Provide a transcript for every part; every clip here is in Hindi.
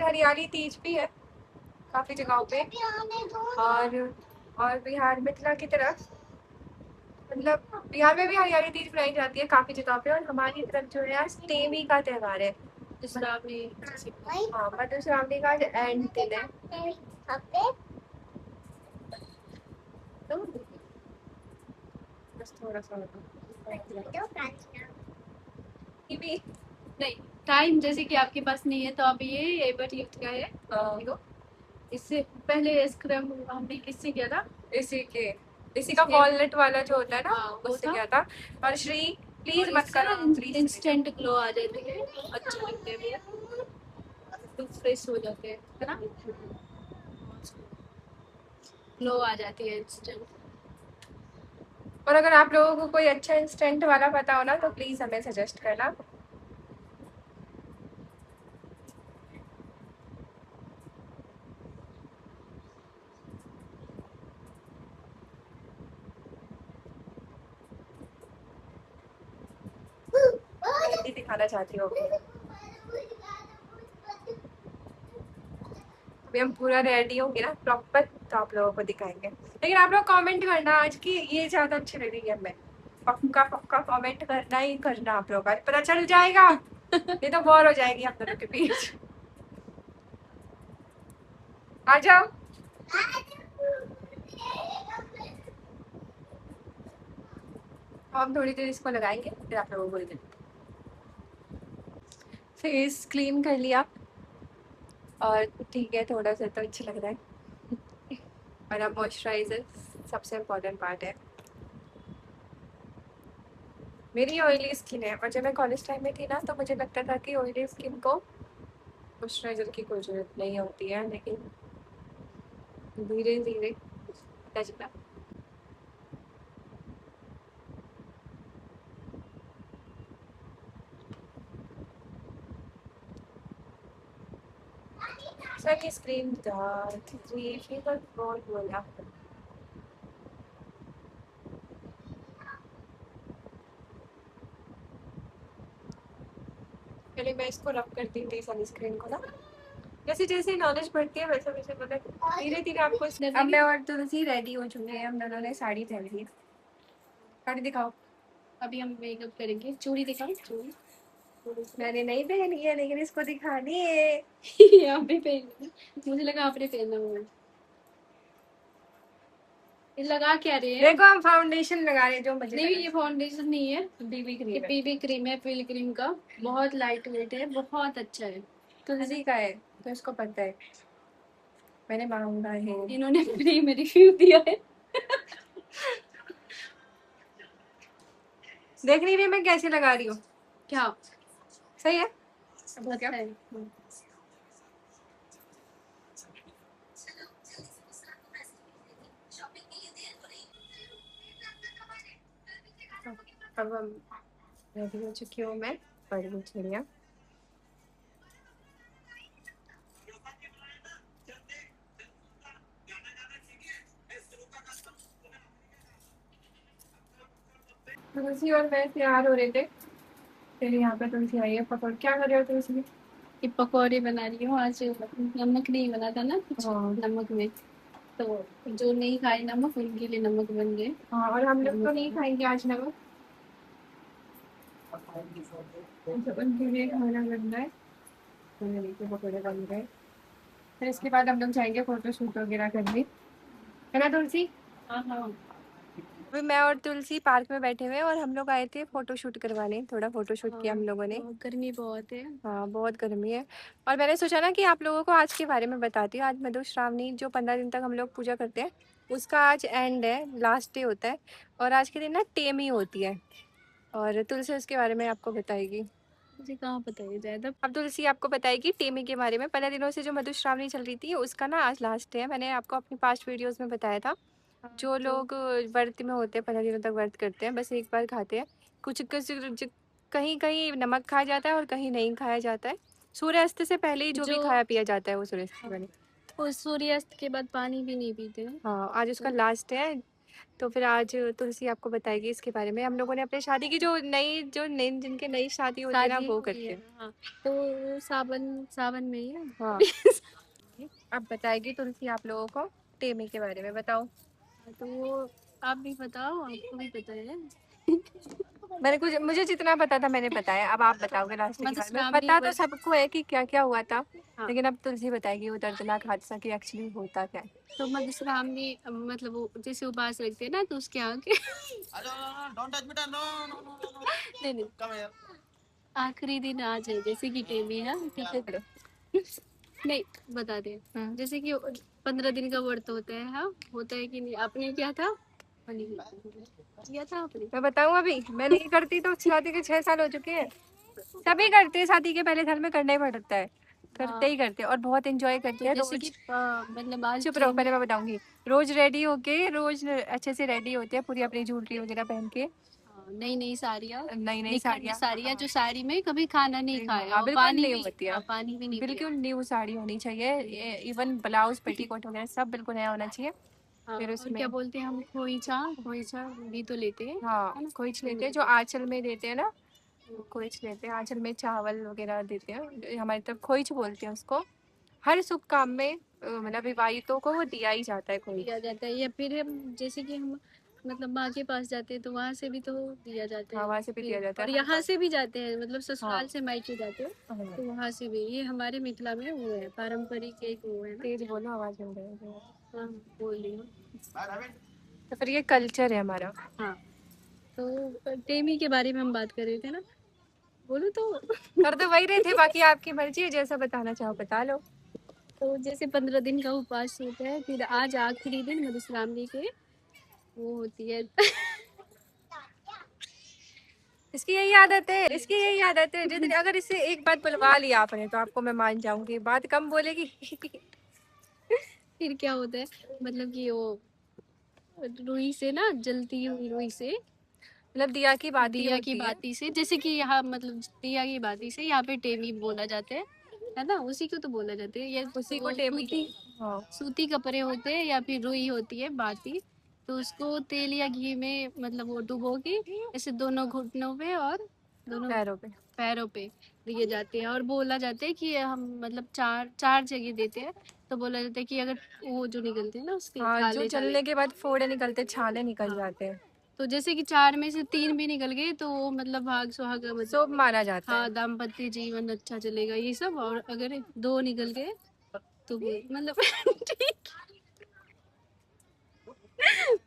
हरियाली तीज भी है काफी जगहों पे। और बिहार मिथिला की तरफ, मतलब बिहार में भी हरियाली तीज मनाई जाती है काफी जगह पे। और हमारी तरफ जो है आज टेमी का त्योहार है। हाँ, मधुश्रावणी का एंड दिन है। तो बस थोड़ा सा भी नहीं, टाइम जैसे कि आपके पास नहीं है तो आप ये बट यूज का है। देखो, इससे पहले स्क्रम हमने किससे किया था? इसी का वॉलनट वाला जो होता है ना, उससे था। किया था। और श्री प्लीज मत करो, इंस्टेंट ग्लो आ जाते हैं, अच्छे लगते हैं, तो फ्रेश हो जाते हैं, है ना? ग्लो आ जाती है इंस्टेंट। और अगर आप लोगों को कोई अच्छा इंस्टेंट वाला पता हो ना तो प्लीज हमें सजेस्ट करना। मेहंदी दिखाना चाहती हूँ अभी हम पूरा रेडी होंगे ना प्रॉपर तो आप लोगों को दिखाएंगे। लेकिन आप लोग कमेंट करना आज की ये ज्यादा अच्छी लग रही है हमें। पक्का पक्का कमेंट करना ही करना आप लोग, आज पता चल जाएगा ये तो बोर हो जाएगी आप लोगों के बीच। आ जाओ। हम थोड़ी देर इसको लगाएंगे फिर आप लोगों को बोल देंगे। फेस क्लीन कर लिया और ठीक है, थोड़ा सा तो अच्छा लग रहा है। और अब मॉइस्चराइजर सबसे इम्पोर्टेंट पार्ट है। मेरी ऑयली स्किन है और जब मैं कॉलेज टाइम में थी ना तो मुझे लगता था कि ऑयली स्किन को मॉइस्चराइजर की कोई जरूरत नहीं होती है, लेकिन धीरे धीरे चला। सर स्क्रीन बहुत बोला। पहले मैं इसको रब करती थी सनस्क्रीन को ना, जैसे जैसे नॉलेज बढ़ती है वैसे वैसे मतलब धीरे धीरे आपको। अब मैं और तुलसी रेडी हो चुके हैं, हम दोनों ने साड़ी पहन ली। साड़ी दिखाओ। अभी हम मेकअप करेंगे। चूड़ी दिखाओ, चूड़ी। मैंने नहीं पहनी है लेकिन इसको दिखानी है। आप भी पहन, मुझे लगा आपने पहना हुआ है। ये लगा क्या रहे हैं? देखो हम फाउंडेशन लगा रहे हैं जो मुझे नहीं, ये फाउंडेशन नहीं है, बीबी ये क्रीम है। बीबी क्रीम है, पिल क्रीम का। बहुत लाइट वेट है, बहुत अच्छा है। तुलसी का है तो इसको पता है, मैंने मांगा है। इन्होंने फ्री में रिव्यू दिया है। देख नहीं रही मैं कैसे लगा रही हूँ? क्या सही है? अब अच्छा है? अब हम रेडी हो चुकी हूँ मैं, बड़ी चिड़िया। तुलसी और मैं तैयार हो रहे थे, फिर यहाँ पे तुलसी आई है। पकड़ क्या कर रहे हो तुलसी? ये पकौड़े बना रही हूँ आज। नमक नहीं बना था ना कुछ, हाँ। नमक में, तो जो नहीं खाए नमक उनके लिए नमक बन गए। हाँ, और हम लोग तो नहीं खाएंगे आज नमक, उनके लिए खाना बन रहा है। तो पकौड़े बन गए, फिर इसके बाद हम लोग जाएंगे फोटो शूट वगैरह करने, है ना तुलसी? हाँ हाँ। अभी मैं और तुलसी पार्क में बैठे हुए हैं और हम लोग आए थे फोटो शूट करवाने। थोड़ा फोटो शूट किया हम लोगों ने। गर्मी बहुत है। हाँ, बहुत गर्मी है। और मैंने सोचा ना कि आप लोगों को आज के बारे में बताती हूँ। आज मधुश्रावणी जो 15 दिन तक हम लोग पूजा करते हैं उसका आज एंड है, लास्ट डे होता है। और आज के दिन ना टेमी होती है और तुलसी उसके बारे में आपको बताएगी। मुझे कहाँ पता है ज्यादा। अब तुलसी आपको बताएगी टेमी के बारे में। 15 दिनों से जो मधुश्रावणी चल रही थी उसका ना आज लास्ट है। मैंने आपको अपनी पास्ट वीडियोस में बताया था। जो लोग व्रत में होते हैं 15 दिनों तक व्रत करते हैं, बस एक बार खाते हैं। कुछ कहीं कहीं नमक खाया जाता है और कहीं नहीं खाया जाता है। सूर्यास्त से पहले ही जो भी खाया पिया जाता है वो सूर्यास्त के पहले। तो सूर्यास्त के बाद पानी भी नहीं पीते हैं। हाँ, आज उसका लास्ट है। तो फिर आज तुलसी आपको बताएगी इसके बारे में। हम लोगों ने अपने शादी की जो नई जिनके नई शादी होती है ना शादी वो हुई करते है हैं। हाँ, तो सावन सावन में ही है। हाँ अब बताएगी तुलसी आप लोगों को टेमी के बारे में। बताओ। तो वो आप भी बताओ, आपको भी पता है। मुझे जितना पता था मैंने बताया, अब आप बताओगे लास्ट के बारे में। मधुश्रावणी पता तो वर्ष। सबको है कि क्या क्या हुआ था, हाँ, लेकिन अब तुलसी बताएगी वो दर्दनाक हादसा कि एक्चुअली होता क्या है। तो मधुश्रावणी मतलब वो जैसे उपवास रखते हैं ना, तो उसके आगे नहीं नहीं, आखिरी दिन आज है, जैसे कि टेमी है, ठीक है। नहीं, बता दे। जैसे कि 15 दिन का व्रत होता है, हाँ होता है कि नहीं, आपने किया था? किया था आपने? मैं बताऊं, अभी मैं नहीं करती तो शादी के 6 साल हो चुके हैं। सभी करते हैं, शादी के पहले साल में करना ही पड़ता है, करते ही करते हैं और बहुत एंजॉय करते तो हैं जैसे कि रोज। मतलब आज चुप रहो, टेमी। पहले मैं बताऊंगी। रोज रेडी होके, रोज अच्छे से रेडी होते हैं, पूरी अपनी ज्वेलरी वगैरह पहन के, नई नई साड़ियाँ, नई नई निखंड साड़ियाँ। साड़ियाँ, जो साड़ी में कभी खाना नहीं खाया हाँ और बिल्कुल पानी न्यू भी, होती है, पानी भी नहीं पिया। बिल्कुल न्यू साड़ी होनी चाहिए। इवन ब्लाउज पेटीकोट वगैरह सब बिल्कुल नया होना चाहिए। हाँ, फिर और क्या उसमें बोलते हैं हम, खोइचा, खोइचा भी तो लेते हैं, हाँ है ना? खोइच वो लेते हैं, जो लेते आंचल में देते हैं ना, खोइच लेते हैं। आंचल में चावल वगैरह देते हैं, हमारी तरफ खोइच बोलते हैं उसको। हर शुभ काम में मतलब विवाहितों को वो दिया ही जाता है खोइच। दिया जाता है, या फिर हम जैसे कि हम मतलब माँ के पास जाते हैं तो वहाँ से भी तो दिया जाता हाँ है। वहाँ से भी दिया फिर जाता है और हर यहाँ बार। से भी जाते हैं, मतलब हाँ ससुराल से मायके जाते हैं, हाँ। तो वहाँ से भी, ये हमारे मिथिला में वो है, पारंपरिक एक वो है ना। तेज बोलो, आवाज मिल रही है। हाँ, बोल रही हूँ। तो फिर ये कल्चर है हमारा। हाँ, तो टेमी के बारे में हम बात कर रहे थे ना, बोलो तो। कर तो वही रहे थे, बाकी आपकी मर्जी है, जैसा बताना चाहो बता लो। तो जैसे 15 दिन का उपवास होता है, फिर आज आखिरी दिन मधुश्रावणी के वो होती है। इसकी यही आदत है, इसकी यही आदत है। जितनी अगर इसे एक बात बुलवा लिया आपने तो आपको मैं मान जाऊंगी, बात कम बोलेगी। फिर क्या होता है, मतलब कि वो रुई से ना, जलती हुई रुई से, मतलब दिया की बाती दिया की होती है। बाती से, जैसे कि यहाँ मतलब दिया की बाती से यहाँ पे टेमी बोला जाता है ना, उसी को तो बोला जाता है। ये उसी को वो टेमी के। सूती, हाँ सूती कपड़े होते हैं या फिर रुई होती है बाती, तो उसको तेल या घी में मतलब वो डुबो के ऐसे दोनों घुटनों पे और दोनों पैरों पे। पैरों पे दिए जाते हैं, और बोला जाता है कि हम मतलब चार चार जगह देते हैं, तो बोला जाता है कि अगर वो जो निकलते हैं ना उसके हाँ जो छाले छाले। चलने के बाद फोड़े निकलते, छाले निकल हाँ, जाते हैं, तो जैसे कि 4 में से 3 भी निकल गए तो वो मतलब भाग सुहाग शुभ मतलब, माना जाता है। हाँ, दाम्पत्य जीवन अच्छा चलेगा ये सब, और अगर 2 निकल गए तो वो मतलब ठीक।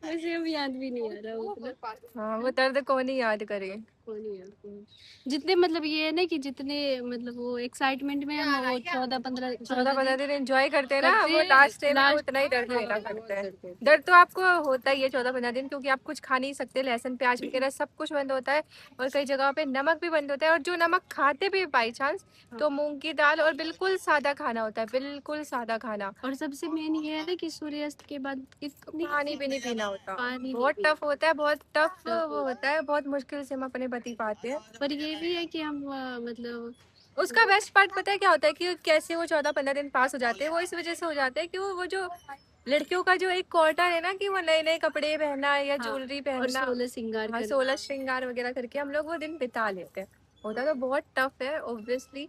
वैसे अब याद भी नहीं आ रहा वो मतलब। हाँ वो दर्द कौन ही याद करे। कौन ही याद, जितने मतलब ये है ना कि जितने मतलब वो एक्साइटमेंट में हम वो 14-15 14 14 15 दिन दिन एंजॉय करते हैं ना, वो करते, लास्ट टाइम में लास्ट उतना ही दर्द हाँ देना बहुत पड़ता है। दर्द होता है। दर्द तो आपको होता ही है 14 15 दिन, क्योंकि आप कुछ खा नहीं सकते, लहसुन प्याज वगैरह सब कुछ बंद होता है, और कई जगहों पे नमक भी बंद होता है, और जो नमक खाते भी बाई चांस हाँ। तो मूंग की दाल और बिल्कुल सादा खाना होता है, बिल्कुल सादा खाना। और सबसे मेन ये है ना कि सूर्यास्त के बाद कितनी पानी भी नहीं पीना होता, पानी नहीं बहुत पीना, टफ होता है, बहुत टफ टफ वो होता होता है, बहुत मुश्किल से हम अपने पति पाते हैं। है। पर ये भी है कि हम मतलब उसका बेस्ट पार्ट पता है क्या होता है, कि कैसे वो 14 15 दिन पास हो जाते हैं, वो इस वजह से हो जाते हैं कि वो जो लड़कियों का जो एक क्वार्टर है ना, कि वो नए नए कपड़े पहनना या हाँ, ज्वेलरी और पहनना। 16 श्रृंगार हाँ करना, 16 श्रृंगार वगैरह करके हम लोग वो दिन बिता लेते हैं। होता तो बहुत टफ है ऑब्वियसली,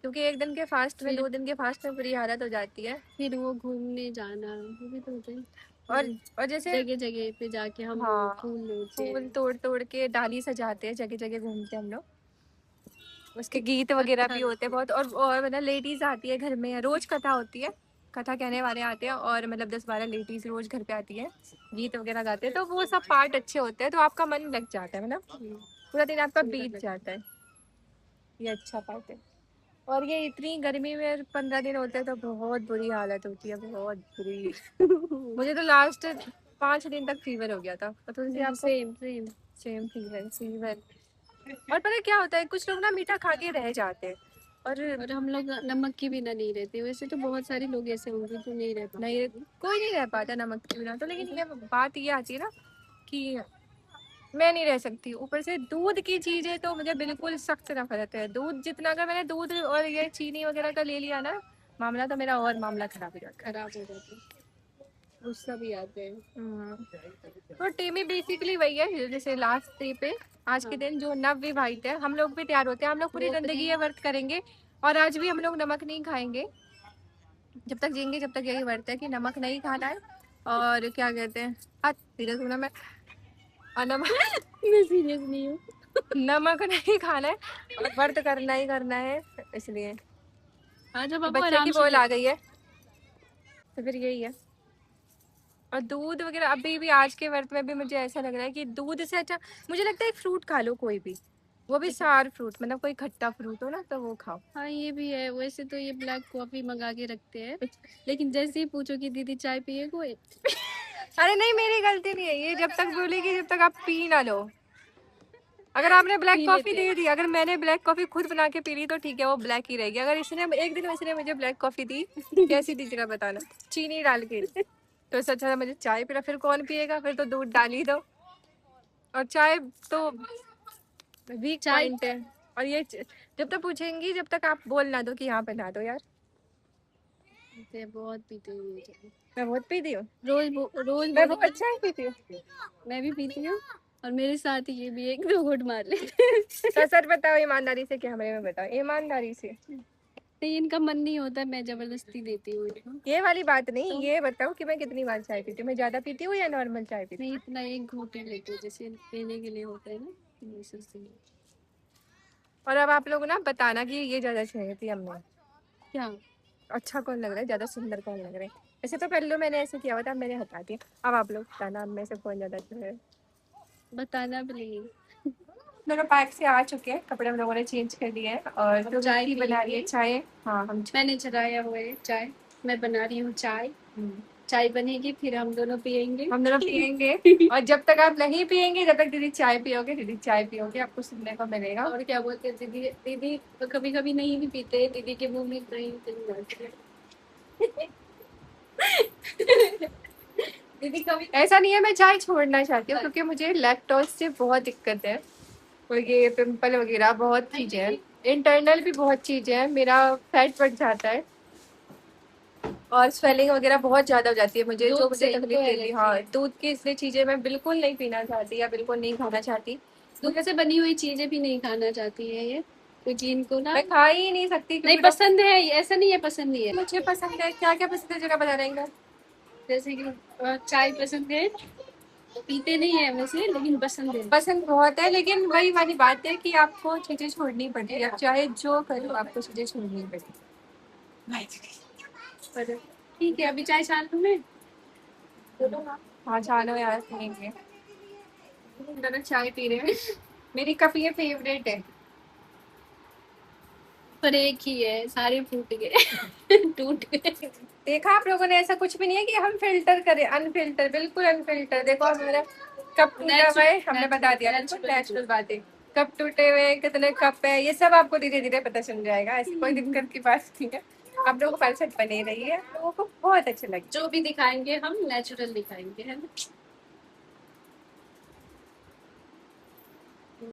क्योंकि एक दिन के फास्ट में, फिर 2 दिन के फास्ट में बुरी हालत हो जाती है। फिर वो घूमने जाना, वो भी तो होता है, और और जैसे जगह जगह पे जाके हम वो हाँ फूल लेते फूल हैं। तोड़ तोड़ के डाली सजाते हैं, जगह जगह घूमते हैं हम लोग। उसके गीत वगैरह अच्छा भी होते हैं लगता है। बहुत, और मतलब लेडीज आती है घर में, रोज कथा होती है, कथा कहने वाले आते हैं, और मतलब 10 12 लेडीज रोज घर पे आती है, गीत वगैरह गाते हैं, तो वो सब पार्ट अच्छे होते हैं, तो आपका मन लग जाता है, मतलब पूरा दिन आपका सुंदर बीत लगता जाता है। ये अच्छा पार्ट है। और ये इतनी गर्मी में 15 दिन होते हैं तो बहुत बुरी हालत होती है, बहुत बुरी। है। मुझे तो लास्ट 5 दिन तक फीवर हो गया था, और तुलसी आपको? Same same. Same fever, fever. और पता है क्या होता है, कुछ लोग ना मीठा खा के रह जाते हैं, और और हम लोग नमक के बिना नहीं रहते, वैसे तो बहुत सारे लोग ऐसे होंगे जो नहीं रह पाते। नहीं, कोई नहीं रह पाता नमक के बिना तो, लेकिन ये बात ये आती है ना कि मैं नहीं रह सकती। ऊपर से दूध की चीजें तो मुझे बिल्कुल सख्त नफरत है, दूध जितना, अगर मैंने दूध और ये चीनी वगैरह का ले लिया ना मामला, तो मेरा और मामला खराब हो जाता है। खराब हो जाते हैं। गुस्सा भी आते हैं। तो टीमी बेसिकली वही है, जैसे लास्ट डे पे आज के हाँ। दिन जो नव विवाहित है, हम लोग भी तैयार होते हैं, हम लोग पूरी वो जिंदगी अपने ये व्रत करेंगे और आज भी हम लोग नमक नहीं खाएंगे जब तक जिएंगे, जब तक यही व्रत है कि नमक नहीं खाना है। और क्या कहते हैं, सीरियस हूँ ना मैं, नमक मैं सीरियस नहीं हूँ। नमक नहीं खाना है और व्रत करना ही करना है, इसलिए आज कि बाबू बच्चे की आराम से बोल ले। आ गई है तो फिर यही है। और दूध वगैरह अभी भी आज के व्रत में भी मुझे ऐसा लग रहा है कि दूध से अच्छा मुझे लगता है एक फ्रूट खा लो कोई भी, वो भी सार फ्रूट, मतलब कोई खट्टा फ्रूट हो ना तो वो खाओ। हाँ ये भी है, वैसे तो ये ब्लैक कॉफी मंगा के रखते हैं, लेकिन जैसे ही पूछो कि दीदी चाय पिए कोई। अरे नहीं, मेरी गलती नहीं है ये, जब तक बोलेगी जब तक आप पी ना लो। अगर आपने ब्लैक पी कॉफी लेते दे हैं। दी, अगर मैंने ब्लैक कॉफी खुद बना के पी ली तो ठीक है, वो ब्लैक ही रहेगी। अगर इसने एक दिन इसने मुझे ब्लैक कॉफी दी, कैसी दी जरा बताना, चीनी डाल के, तो इससे अच्छा था मुझे चाय पिला। फिर कौन पिएगा, फिर तो दूध डाल ही दो। और चाय तो वीक चाय पॉइंट है। और ये जब तक पूछेंगी जब तक आप बोल ना दो कि यहाँ बना दो यार। पीते हैं, बहुत पीते हैं ये चाय। मैं बहुत पीती हूँ, रोज मैं बहुत बोलेंगे। अच्छा ही पीती हूँ। मैं भी पीती हूँ, और मेरे साथ ये भी एक दो घूंट मार ले। तो सच बताओ ईमानदारी से, कैमरे में बताओ ईमानदारी से। नहीं, इनका मन नहीं होता, मैं जबरदस्ती देती हूँ इनको। ये वाली बात नहीं, तो ये बताओ कि मैं कितनी बार चाय पीती हूँ, मैं ज्यादा पीती हूँ या नॉर्मल चाय पीती मैं इतना एक घूंट ही लेती हूँ, जैसे पीने के लिए होता है ना, वैसे से। हूँ। और अब आप लोग ना बताना कि ये ज्यादा चाहिए थी हमने, क्या? अच्छा कौन लग रहा है, ज्यादा सुंदर कौन लग रहा है। वैसे तो पहले मैंने ऐसे किया हुआ था, मैंने हटा दिया। अब आप लोग बताना अब में से कौन ज्यादा अच्छा है। बताना प्लीज। दोनों पार्क से आ चुके हैं, कपड़े हम लोगों ने चेंज कर लिए हैं और अब जो चाय व्यक्ति बना रही है पियेंगे। चाय। हाँ हम मैंने चढ़ाया हुआ है चाय, मैं बना रही हूँ चाय। चाय बनेगी फिर हम दोनों पियेंगे। हम दोनों पियेंगे। और जब तक आप नहीं पियेंगे, जब तक दीदी चाय पियोगे, दीदी चाय पियोगे, आपको सुनने को मिलेगा। और क्या बोलते हैं दीदी, दीदी तो कभी कभी नहीं भी पीते, दीदी के मुंह में नहीं जाते हैं। दीदी कभी ऐसा नहीं है मैं चाय छोड़ना चाहती हूँ, क्योंकि मुझे लैक्टोज से बहुत दिक्कत है, और ये पिंपल वगैरह बहुत चीजें हैं, इंटरनल भी बहुत चीजें हैं, मेरा फैट बढ़ जाता है और स्वेलिंग वगैरह बहुत ज्यादा हो जाती है मुझे, जो दूध मुझे से तकलीफ तो देती है। हाँ, एलर्जी है। दूध की इसलिए चीजें मैं बिल्कुल नहीं पीना चाहती या बिल्कुल नहीं खाना चाहती। दूध से बनी हुई चीजें भी नहीं खाना चाहती है ये, क्योंकि इनको ना मैं खा ही नहीं सकती नहीं क्योंकि डॉक्टर, पसंद है, ऐसा नहीं है पसंद नहीं है। मुझे पसंद है, क्या क्या पसंद है जरा बता देंगे। जैसे कि चाय पसंद है, पीते नहीं है वैसे, लेकिन पसंद है। पसंद बहुत है, लेकिन वही वाली बात है कि आपको चीजें छोड़नी पड़ती है, आप चाहे जो करो आपको चीजें छोड़नी पड़ती। पर ठीक है, अभी चाय छान लूं मैं। हाँ जानो यार, पियेंगे, दोनों चाय पी रहे हैं। मेरी कप ये फेवरेट है। पर एक ही है, सारे फूट गए। टूट गए। देखा आप लोगों ने, ऐसा कुछ भी नहीं है कि हम फिल्टर करें, अनफिल्टर, बिल्कुल अनफिल्टर। देखो हमारा कप टूटा हुआ है, हमने बता दिया, बिल्कुल नेचुरल बात है। कप टूटे हुए हैं, कितने कप है, ये सब आपको धीरे धीरे पता चल जाएगा, ऐसी कोई दिक्कत की बात नहीं है। आप लोगों को परफेक्ट बने रही है, लोगों को बहुत अच्छा लगे। जो भी दिखाएंगे हम नेचुरल दिखाएंगे, है ना।